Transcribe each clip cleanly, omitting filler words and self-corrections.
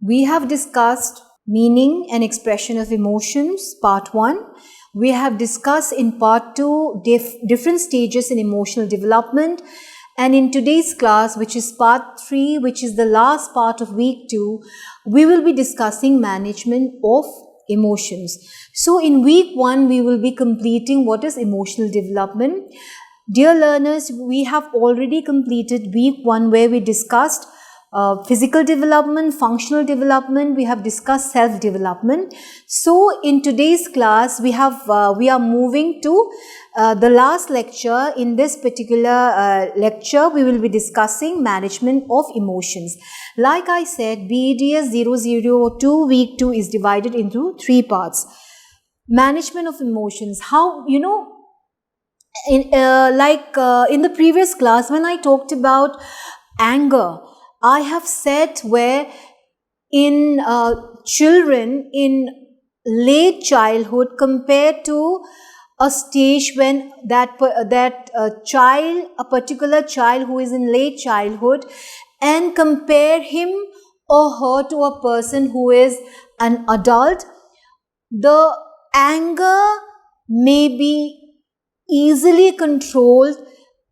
We have discussed meaning and expression of emotions, part 1. We have discussed in part 2 different stages in emotional development. And in today's class, which is part 3, which is the last part of week 2, we will be discussing management of emotions. So in week 1, we will be completing what is emotional development. Dear learners, we have already completed week 1 where we discussed physical development, functional development. We have discussed self-development. So in today's class, we are moving to the last lecture. In this particular lecture, we will be discussing management of emotions. Like I said, BEDS 002 week 2 is divided into 3 parts. Management of emotions. How, in the previous class, when I talked about anger, I have said where in children in late childhood compared to a stage when a particular child who is in late childhood, and compare him or her to a person who is an adult, the anger may be easily controlled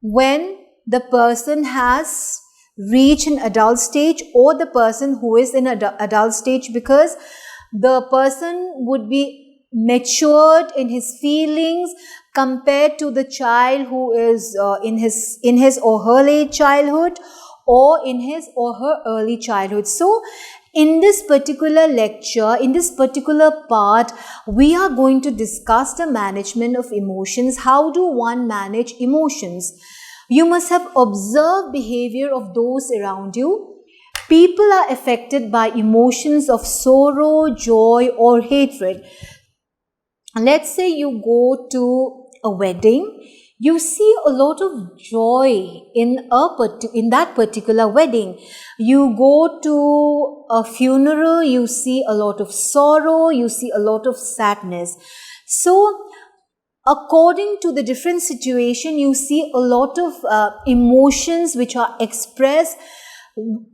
when the person has reach an adult stage, or the person who is in adult stage, because the person would be matured in his feelings compared to the child who is in his or her late childhood or in his or her early childhood. So in this particular lecture, in this particular part, we are going to discuss the management of emotions. How do one manage emotions? You must have observed behavior of those around you. People are affected by emotions of sorrow, joy, or hatred. Let's say you go to a wedding, you see a lot of joy in that particular wedding. You go to a funeral, you see a lot of sorrow, you see a lot of sadness. So according to the different situation, you see a lot of emotions which are expressed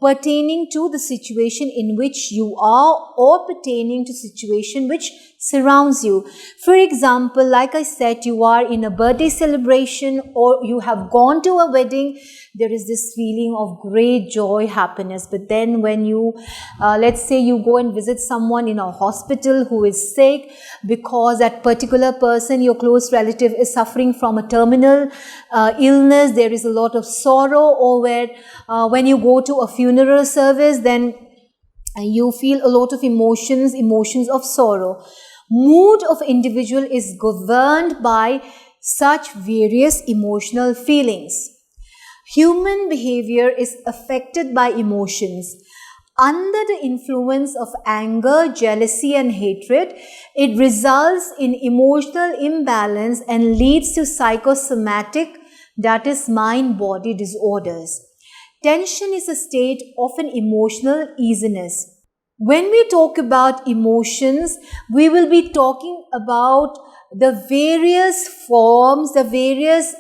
pertaining to the situation in which you are, or pertaining to situation which surrounds you. For example, like I said, you are in a birthday celebration or you have gone to a wedding. There is this feeling of great joy, happiness. But then when you, let's say you go and visit someone in a hospital who is sick, because that particular person, your close relative, is suffering from a terminal illness, there is a lot of sorrow. Or where when you go to a funeral service, then you feel a lot of emotions of sorrow. Mood of individual is governed by such various emotional feelings. Human behavior is affected by emotions. Under the influence of anger, jealousy, and hatred, it results in emotional imbalance and leads to psychosomatic, that is, mind-body disorders. Tension is a state of an emotional easiness. When we talk about emotions, we will be talking about the various forms, the various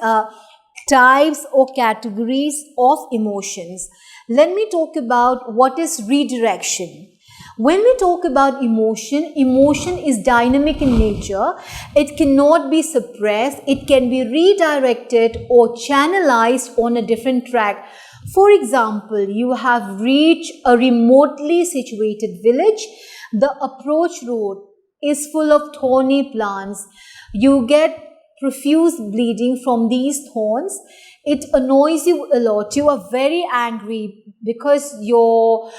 types or categories of emotions. Let me talk about what is redirection. When we talk about emotion, emotion is dynamic in nature. It cannot be suppressed. It can be redirected or channelized on a different track. For example, you have reached a remotely situated village. The approach road is full of thorny plants. You get profuse bleeding from these thorns. It annoys you a lot. You are very angry because your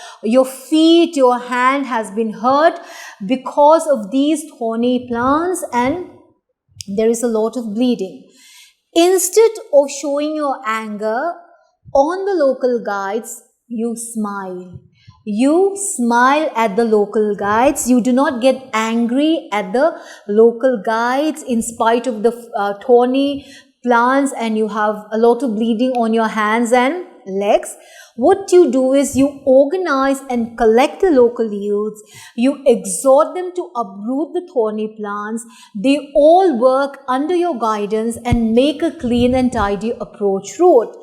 feet, your hand has been hurt because of these thorny plants, and there is a lot of bleeding. Instead of showing your anger on the local guides, you smile. You smile at the local guides. You do not get angry at the local guides in spite of the thorny plants and you have a lot of bleeding on your hands and legs. What you do is you organize and collect the local youths. You exhort them to uproot the thorny plants. They all work under your guidance and make a clean and tidy approach road.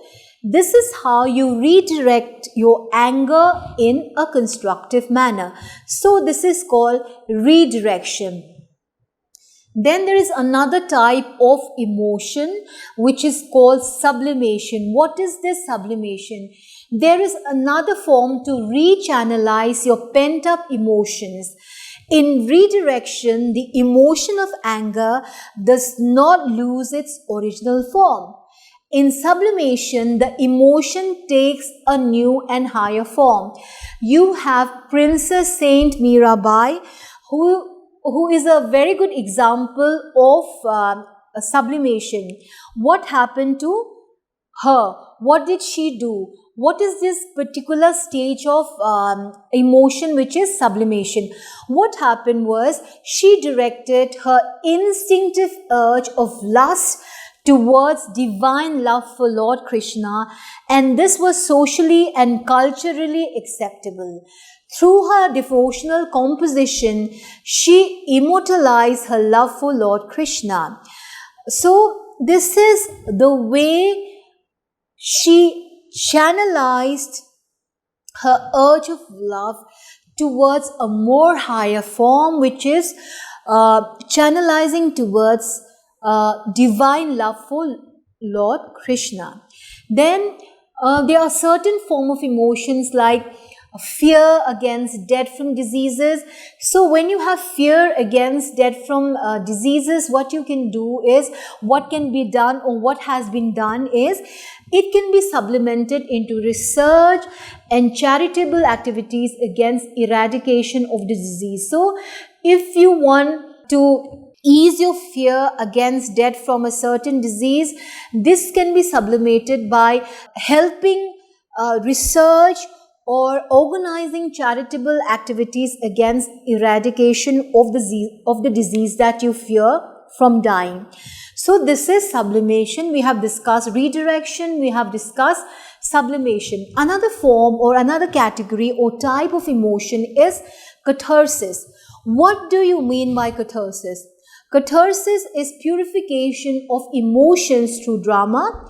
This is how you redirect your anger in a constructive manner. So this is called redirection. Then there is another type of emotion which is called sublimation. What is this sublimation? There is another form to rechannelize your pent-up emotions. In redirection, the emotion of anger does not lose its original form. In sublimation, the emotion takes a new and higher form. You have Princess Saint Mirabai, who is a very good example of sublimation. What happened to her? What did she do? What is this particular stage of emotion which is sublimation? What happened was she directed her instinctive urge of lust towards divine love for Lord Krishna, and this was socially and culturally acceptable. Through her devotional composition, she immortalized her love for Lord Krishna. So this is the way she channelized her urge of love towards a more higher form, which is channelizing towards divine love for Lord Krishna. Then there are certain form of emotions like fear against death from diseases. So when you have fear against death from diseases, what you can do is, what can be done or what has been done is, it can be supplemented into research and charitable activities against eradication of the disease. So if you want to ease your fear against death from a certain disease, this can be sublimated by helping research or organizing charitable activities against eradication of the disease that you fear from dying. So this is sublimation. We have discussed redirection, we have discussed sublimation. Another form or another category or type of emotion is catharsis. What do you mean by catharsis? Catharsis is purification of emotions through drama.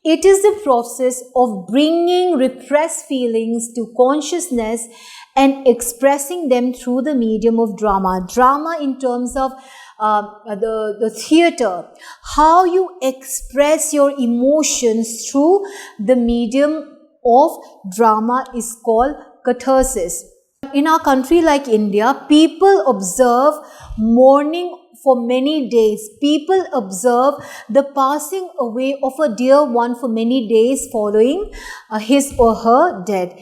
It is the process of bringing repressed feelings to consciousness and expressing them through the medium of drama. Drama in terms of the theater, how you express your emotions through the medium of drama is called catharsis. In our country like India, people observe mourning for many days. People observe the passing away of a dear one for many days following his or her death.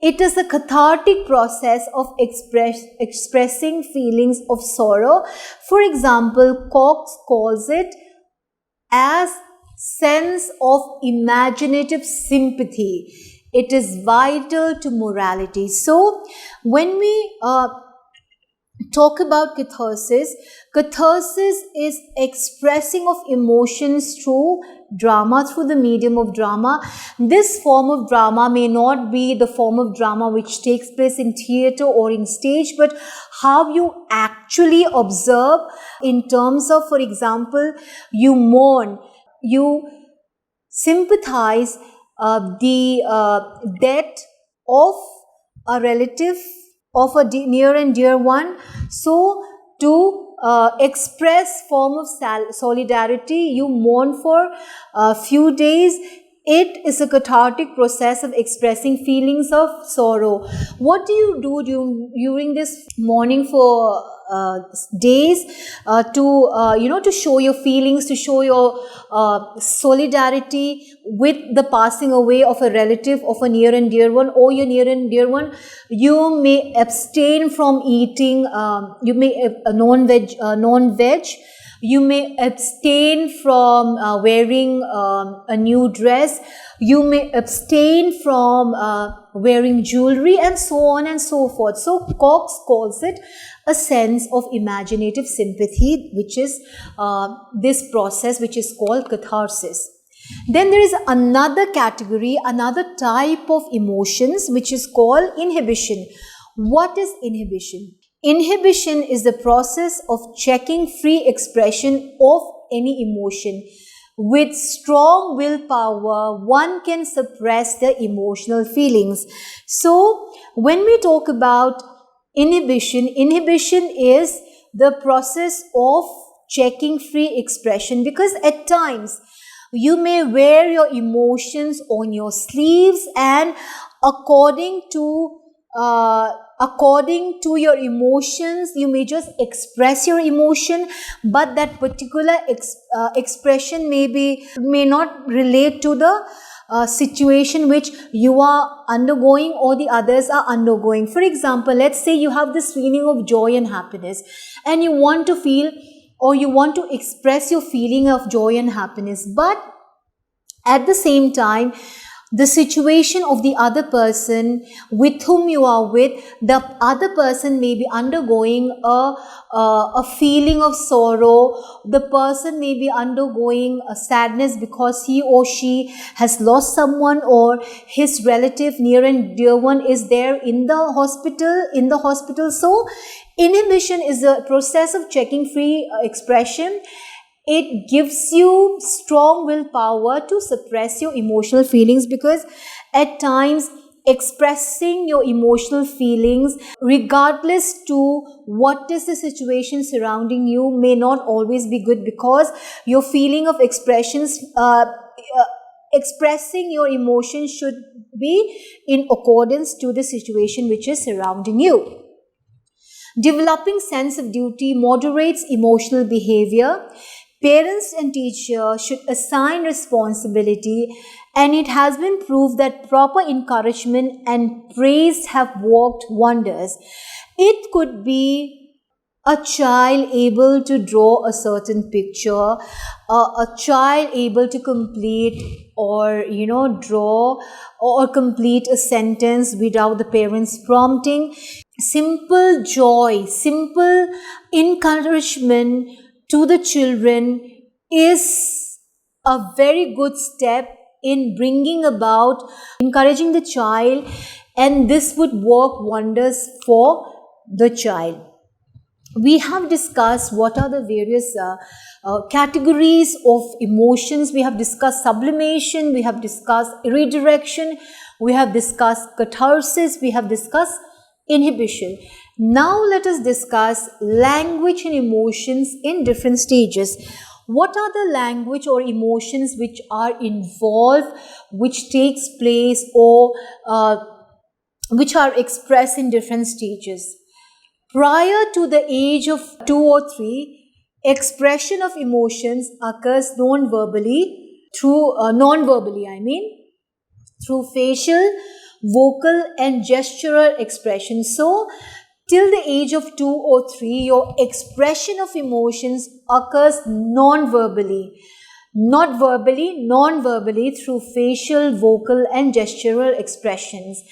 It is a cathartic process of expressing feelings of sorrow. For example, Cox calls it as sense of imaginative sympathy. It is vital to morality. So, when we talk about catharsis, catharsis is expressing of emotions through drama, through the medium of drama. This form of drama may not be the form of drama which takes place in theater or in stage, but how you actually observe in terms of, for example, you mourn, you sympathize the death of a relative, of a near and dear one. So to express form of solidarity, you mourn for a few days. It is a cathartic process of expressing feelings of sorrow. What do you do during this mourning for days to show your feelings, to show your solidarity with the passing away of a relative, of a near and dear one, or your near and dear one? You may abstain from eating, you may non-veg. You may abstain from wearing a new dress. You may abstain from wearing jewelry, and so on and so forth. So Cox calls it a sense of imaginative sympathy, which is this process which is called catharsis. Then there is another category, another type of emotions which is called inhibition. What is inhibition? Inhibition is the process of checking free expression of any emotion. with strong willpower, one can suppress the emotional feelings. So, when we talk about inhibition, inhibition is the process of checking free expression, because at times you may wear your emotions on your sleeves, and according to your emotions, you may just express your emotion, but that particular expression may not relate to the situation which you are undergoing or the others are undergoing. For example, let's say you have this feeling of joy and happiness, and you want to feel, or you want to express your feeling of joy and happiness, but at the same time, the situation of the other person with whom you are with, the other person may be undergoing a feeling of sorrow. The person may be undergoing a sadness because he or she has lost someone, or his relative, near and dear one, is there in the hospital. So inhibition is a process of checking free expression. It gives you strong willpower to suppress your emotional feelings, because at times expressing your emotional feelings, regardless to what is the situation surrounding you, may not always be good, because your feeling of expressing your emotions should be in accordance to the situation which is surrounding you. Developing sense of duty moderates emotional behavior. Parents and teachers should assign responsibility, and it has been proved that proper encouragement and praise have worked wonders. It could be a child able to draw a certain picture, a child able to complete or draw or complete a sentence without the parents prompting. Simple joy, simple encouragement to the children is a very good step in bringing about encouraging the child, and this would work wonders for the child. We have discussed what are the various categories of emotions. We have discussed sublimation, we have discussed redirection, we have discussed catharsis, we have discussed inhibition. Now let us discuss language and emotions in different stages. What are the language or emotions which are involved, which takes place, or which are expressed in different stages? Prior to the age of 2 or 3, expression of emotions occurs non-verbally through facial, vocal and gestural expression. So till the age of 2 or 3, your expression of emotions occurs non-verbally, non-verbally through facial, vocal and gestural expressions.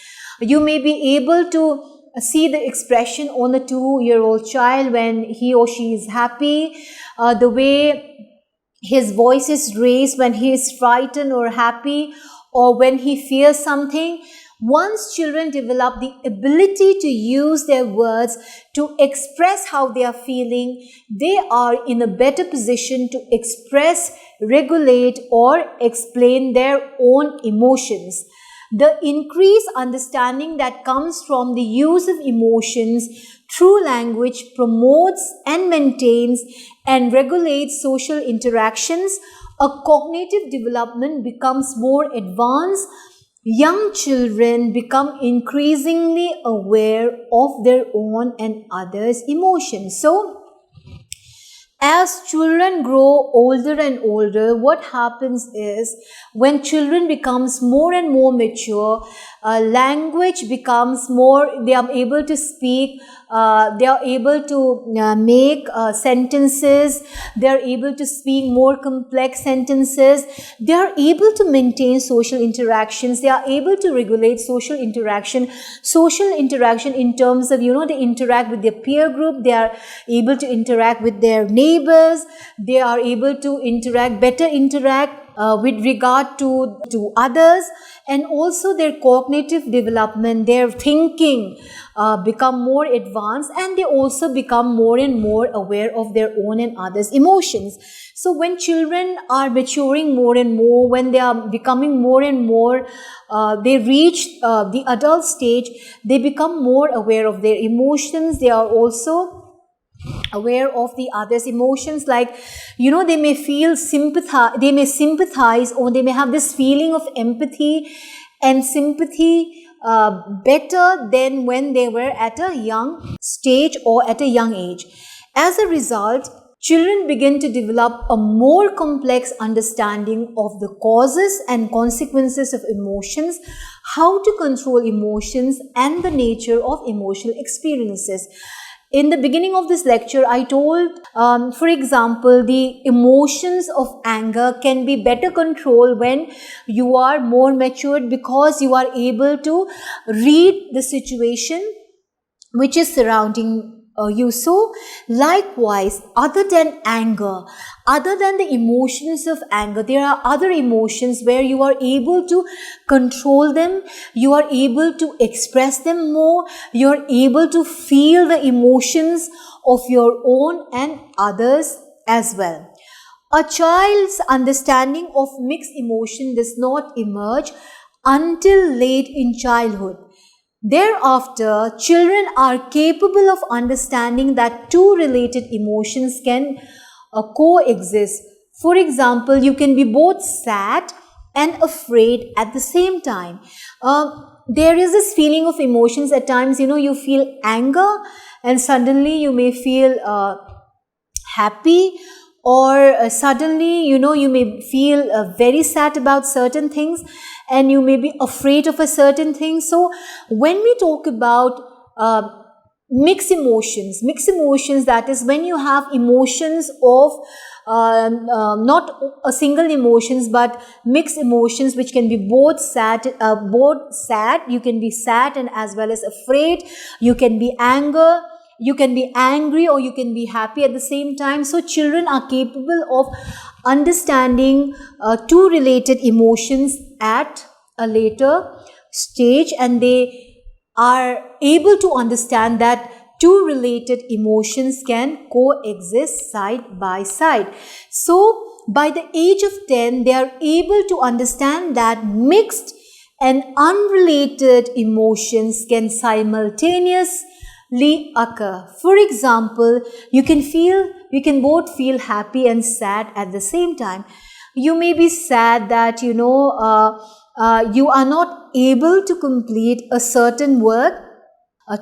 You may be able to see the expression on a 2-year-old child when he or she is happy, the way his voice is raised when he is frightened or happy, or when he fears something. Once children develop the ability to use their words to express how they are feeling, they are in a better position to express, regulate or explain their own emotions. The increased understanding that comes from the use of emotions through language promotes and maintains and regulates social interactions. A cognitive development becomes more advanced. Young children become increasingly aware of their own and others' emotions. So, as children grow older and older, what happens is when children becomes more and more mature, language becomes more, they are able to speak, they are able to make sentences, they are able to speak more complex sentences, they are able to maintain social interactions, they are able to regulate social interaction in terms of, they interact with their peer group, they are able to interact with their neighbors, they are able to interact with regard to others, and also their cognitive development, their thinking become more advanced, and they also become more and more aware of their own and others' emotions. So when children are maturing more and more, when they are becoming more and more, they reach the adult stage, they become more aware of their emotions. They are also aware of the others' emotions, like, they may feel they may sympathize, or they may have this feeling of empathy and sympathy better than when they were at a young stage or at a young age. As a result, children begin to develop a more complex understanding of the causes and consequences of emotions, how to control emotions, and the nature of emotional experiences. In the beginning of this lecture, I told, for example, the emotions of anger can be better controlled when you are more matured, because you are able to read the situation which is surrounding you. So likewise, other than anger, other than the emotions of anger, there are other emotions where you are able to control them, you are able to express them more, you are able to feel the emotions of your own and others as well. A child's understanding of mixed emotion does not emerge until late in childhood. Thereafter, children are capable of understanding that two related emotions can coexist. For example, you can be both sad and afraid at the same time. There is this feeling of emotions at times, you feel anger, and suddenly you may feel happy, or suddenly, you may feel very sad about certain things, and you may be afraid of a certain thing. So when we talk about mixed emotions, that is when you have emotions of not a single emotions, but mixed emotions, which can be both sad, you can be sad and as well as afraid, you can be angry, or you can be happy at the same time. So children are capable of understanding two related emotions at a later stage, and they are able to understand that two related emotions can coexist side by side. So by the age of 10, they are able to understand that mixed and unrelated emotions can simultaneously occur. For example, you can both feel happy and sad at the same time. You may be sad that you are not able to complete a certain work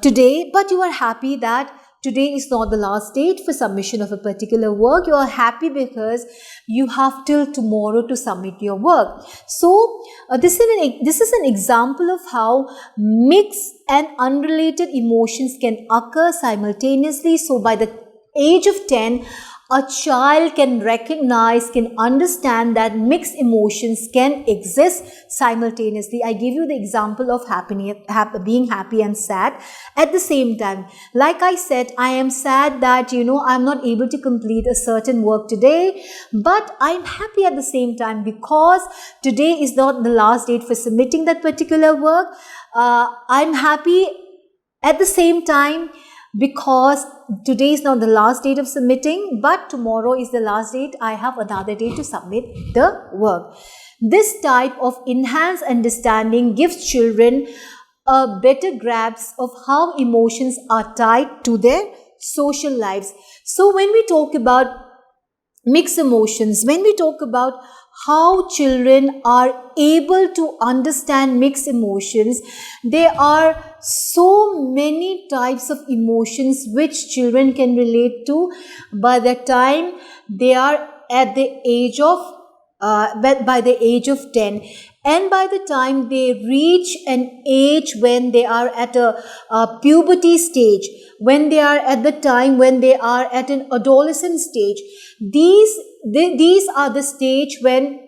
today, but you are happy that today is not the last date for submission of a particular work. You are happy because you have till tomorrow to submit your work. So this is an example of how mixed and unrelated emotions can occur simultaneously. So by the age of 10, a child can recognize, can understand that mixed emotions can exist simultaneously. I give you the example of being happy and sad at the same time. Like I said, I am sad that, I'm not able to complete a certain work today, but I'm happy at the same time because today is not the last date for submitting that particular work. I'm happy at the same time because today is not the last date of submitting, but tomorrow is the last date. I have another day to submit the work. This type of enhanced understanding gives children a better grasp of how emotions are tied to their social lives. So when we talk about mixed emotions, when we talk about how children are able to understand mixed emotions, there are so many types of emotions which children can relate to by the time they are at the age of by the age of 10, and by the time they reach an age when they are at a puberty stage, when they are at the time when they are at an adolescent stage, these are the stage when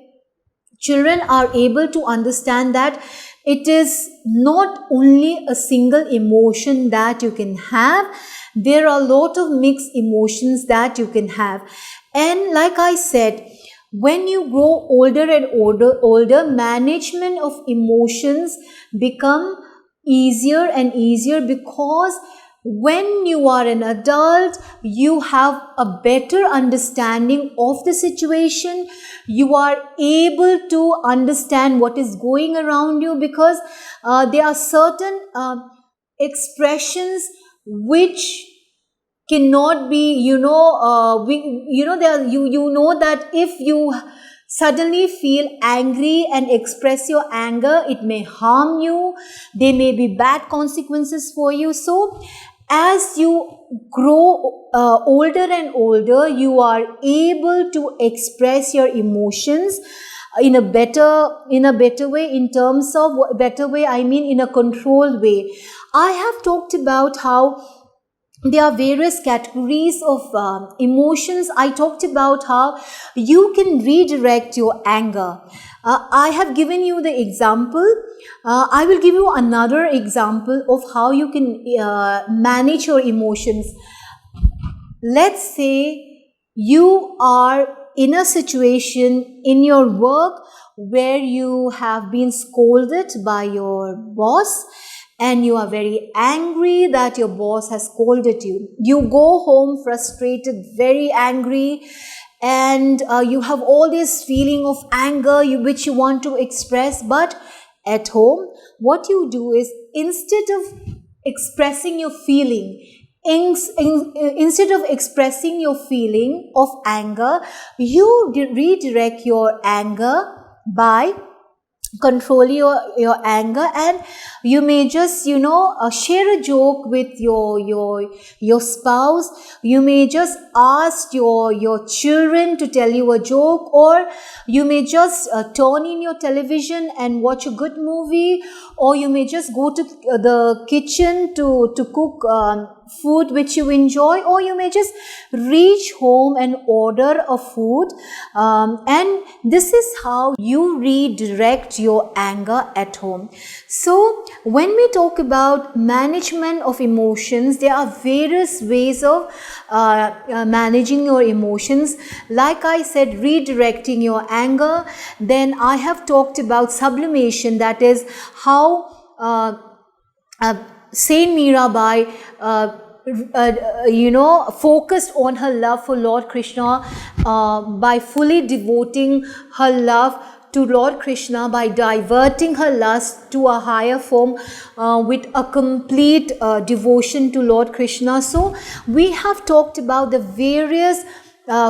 children are able to understand that it is not only a single emotion that you can have. There are a lot of mixed emotions that you can have. And like I said, When you grow older and older, management of emotions become easier and easier, because when you are an adult, you have a better understanding of the situation. You are able to understand what is going around you, because there are certain expressions which cannot be, you know that if you suddenly feel angry and express your anger, it may harm you. There may be bad consequences for you. So as you grow older and older, you are able to express your emotions in a better way. In terms of better way, I mean in a controlled way. I have talked about how there are various categories of emotions. I talked about how you can redirect your anger. I have given you the example. I will give you another example of how you can manage your emotions. Let's say you are in a situation in your work where you have been scolded by your boss, and you are very angry that your boss has scolded you. You go home frustrated, very angry, and you have all this feeling of anger which you want to express. But at home, what you do is, instead of expressing your feeling, instead of expressing your feeling of anger, you redirect your anger by control your anger. And you may just share a joke with your spouse. You may just ask your children to tell you a joke, or you may just turn in your television and watch a good movie, or you may just go to the kitchen to cook food which you enjoy, or you may just reach home and order a food, and this is how you redirect your anger at home. So when we talk about management of emotions, there are various ways of managing your emotions. Like I said, redirecting your anger. Then I have talked about sublimation, that is how Saint Mirabai focused on her love for Lord Krishna by fully devoting her love to Lord Krishna, by diverting her lust to a higher form with a complete devotion to Lord Krishna. So we have talked about the various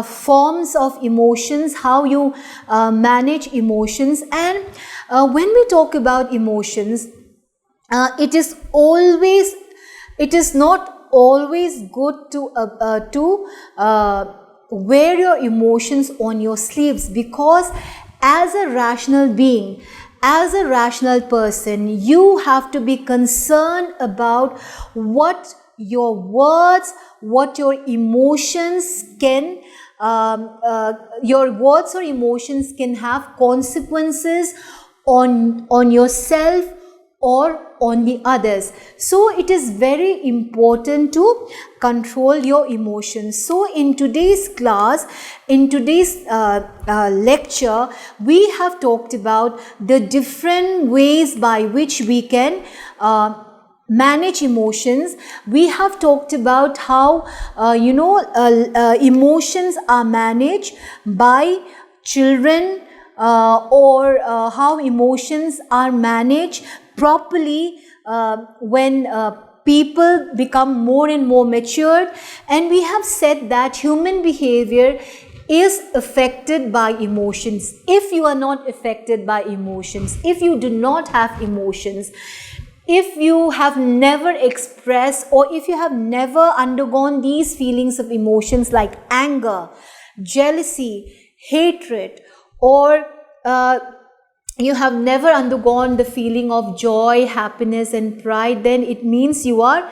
forms of emotions, how you manage emotions. And when we talk about emotions, it is not always good to wear your emotions on your sleeves, because as a rational being, as a rational person, you have to be concerned about what your words, what your emotions can your words or emotions can have consequences on yourself or on the others. So it is very important to control your emotions. So in today's class, in today's lecture, we have talked about the different ways by which we can manage emotions. We have talked about how emotions are managed by children, or how emotions are managed properly when people become more and more matured. And we have said that human behavior is affected by emotions. If you are not affected by emotions, if you do not have emotions, if you have never expressed, or if you have never undergone these feelings of emotions like anger, jealousy, hatred, or you have never undergone the feeling of joy, happiness and pride, then it means you are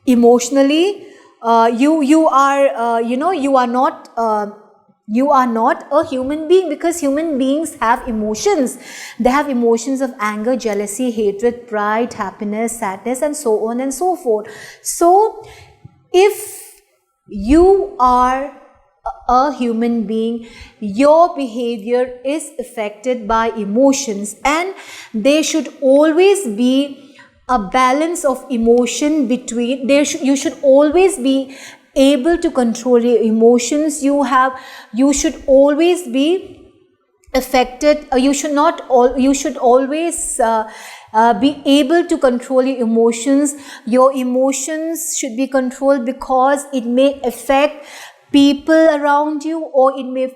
emotionally you are not a human being, because human beings have emotions. They have emotions of anger, jealousy, hatred, pride, happiness, sadness, and so on and so forth. So if you are a human being, your behavior is affected by emotions, and there should always be a balance of emotion between you should always be able to control your emotions. You should always be affected, you should always be able to control your emotions. Your emotions should be controlled because it may affect people around you, or it may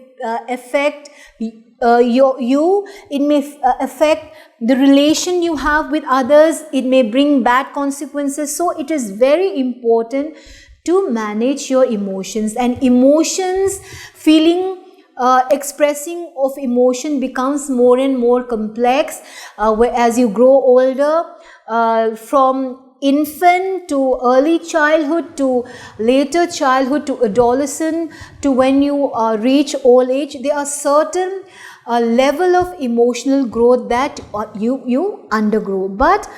affect it may affect the relation you have with others. It may bring bad consequences. So it is very important to manage your emotions. And emotions, expressing of emotion becomes more and more complex as you grow older, from infant to early childhood to later childhood to adolescent to when you reach old age. There are certain level of emotional growth that you undergo, but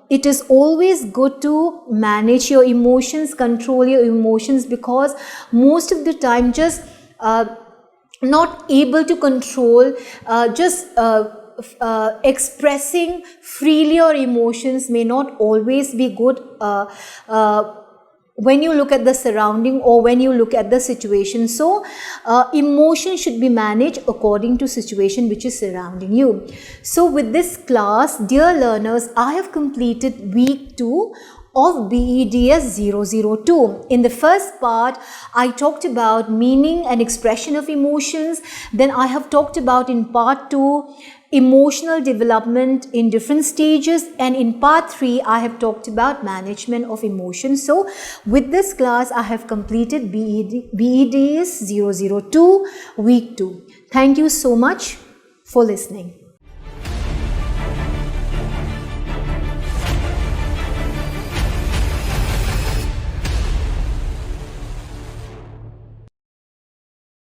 it is always good to manage your emotions, control your emotions, because most of the time just not able to control, expressing freely your emotions may not always be good when you look at the surrounding or when you look at the situation. So emotion should be managed according to situation which is surrounding you. So with this class, dear learners, I have completed week 2 of BEDS 002. In the first part, I talked about meaning and expression of emotions. Then I have talked about in part 2 emotional development in different stages, and in part 3 I have talked about management of emotions. So with this class I have completed BEDS 002 week 2. Thank you so much for listening.